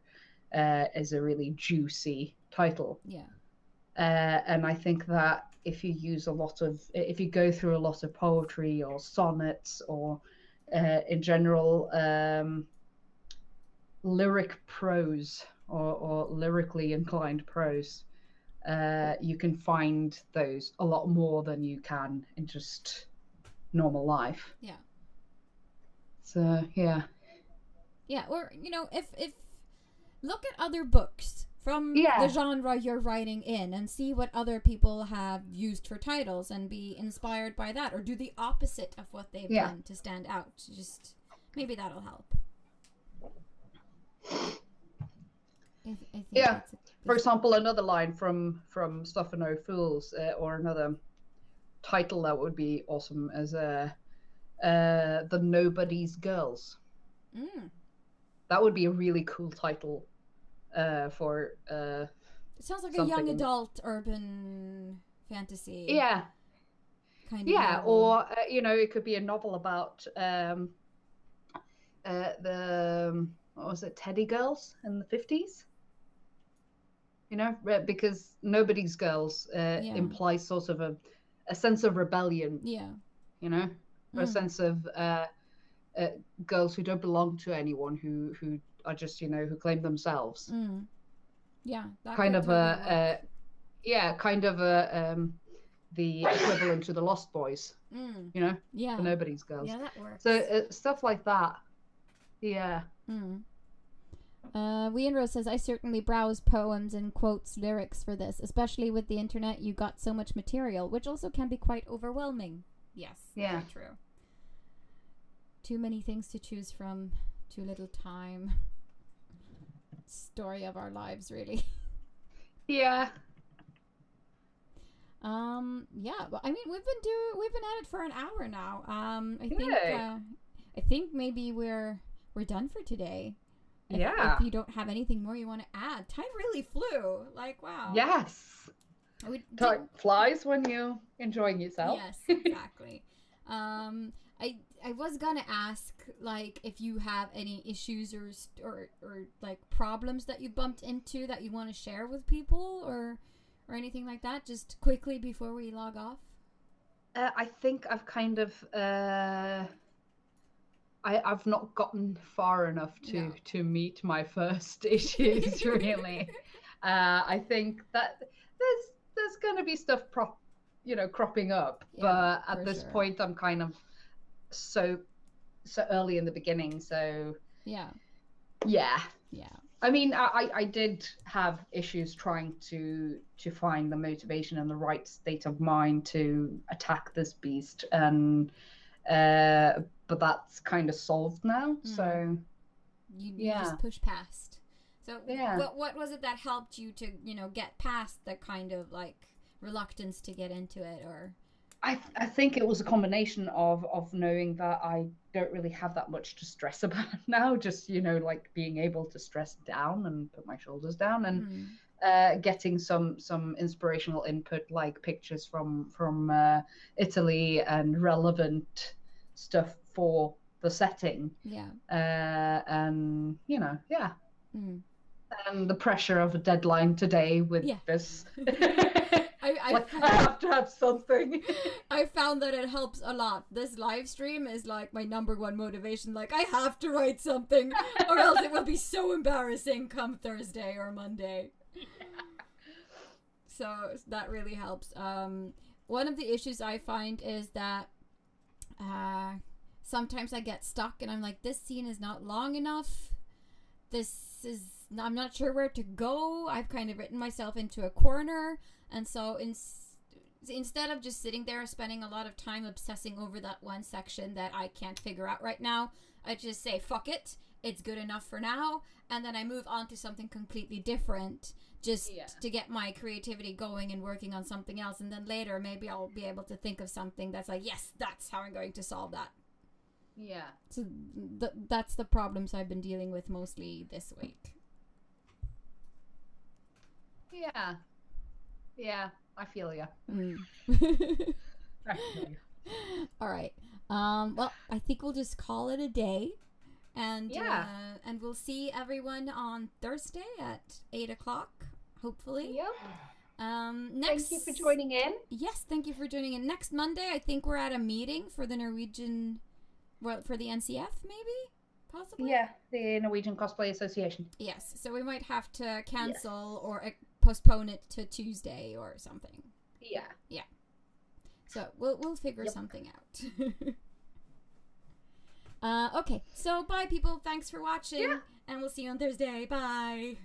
is a really juicy title. Yeah. And I think that if you go through a lot of poetry or sonnets or in general lyric prose or lyrically inclined prose, you can find those a lot more than you can in just normal life. Yeah. So yeah. Yeah, or if look at other books from the genre you're writing in and see what other people have used for titles and be inspired by that, or do the opposite of what they've done to stand out. Just maybe that'll help. I think for example, another line from Stuff and No Fools, or another title that would be awesome as The Nobody's Girls. That would be a really cool title for it sounds like a young adult urban fantasy. Yeah. Kind of. Yeah, novel. or it could be a novel about the what was it, Teddy Girls in the 50s? Because Nobody's Girls implies sort of a sense of rebellion. Yeah. Or a sense of girls who don't belong to anyone, who are just who claim themselves. Yeah, that kind of totally the equivalent to the Lost Boys. The Nobody's Girls. Yeah, that works. So stuff like that. Yeah. Wee Rose says, I certainly browse poems and quotes lyrics for this, especially with the internet. You got so much material, which also can be quite overwhelming. Yes, very true. Too many things to choose from, too little time. Story of our lives, really. Yeah. Yeah, but I mean, we've been at it for an hour now. I think maybe we're done for today. If you don't have anything more you want to add. Time really flew. Like, wow. Yes. Time flies when you're enjoying yourself. Yes, exactly. I was gonna ask, like, if you have any issues or like problems that you bumped into that you want to share with people or anything like that, just quickly before we log off. I think I've kind of I've not gotten far enough to meet my first issues, really. I think that there's going to be stuff cropping up. Yeah, But at for this sure. point, I'm kind of so early in the beginning. So Yeah. yeah. Yeah. I mean, I did have issues trying to find the motivation and the right state of mind to attack this beast, and but that's kind of solved now. So you just push past. So Yeah. what was it that helped you to get past the kind of like reluctance to get into it? Or I think it was a combination of knowing that I don't really have that much to stress about now, just like being able to stress down and put my shoulders down, and getting some inspirational input, like pictures from Italy and relevant stuff for the setting. Yeah. And yeah. Mm. And the pressure of a deadline today with this. I have to have something. I found that it helps a lot. This live stream is like my number one motivation. Like, I have to write something or else it will be so embarrassing come Thursday or Monday. So that really helps. One of the issues I find is that sometimes I get stuck and I'm like, this scene is not long enough. I'm not sure where to go. I've kind of written myself into a corner. And so instead of just sitting there spending a lot of time obsessing over that one section that I can't figure out right now, I just say, fuck it. It's good enough for now. And then I move on to something completely different just to get my creativity going and working on something else. And then later, maybe I'll be able to think of something that's like, yes, that's how I'm going to solve that. Yeah. So that's the problems I've been dealing with mostly this week. Yeah. Yeah, I feel you. All right. Well, I think we'll just call it a day, and and we'll see everyone on Thursday at 8:00, hopefully. Yep. Next. Thank you for joining in. Yes, thank you for joining in. Next Monday, I think we're at a meeting for the Norwegian, well, for the NCF, maybe, possibly. Yeah, the Norwegian Cosplay Association. Yes, so we might have to cancel or postpone it to Tuesday or something. Yeah. Yeah. So we'll figure something out. Okay, so bye people. Thanks for watching, and we'll see you on Thursday. Bye.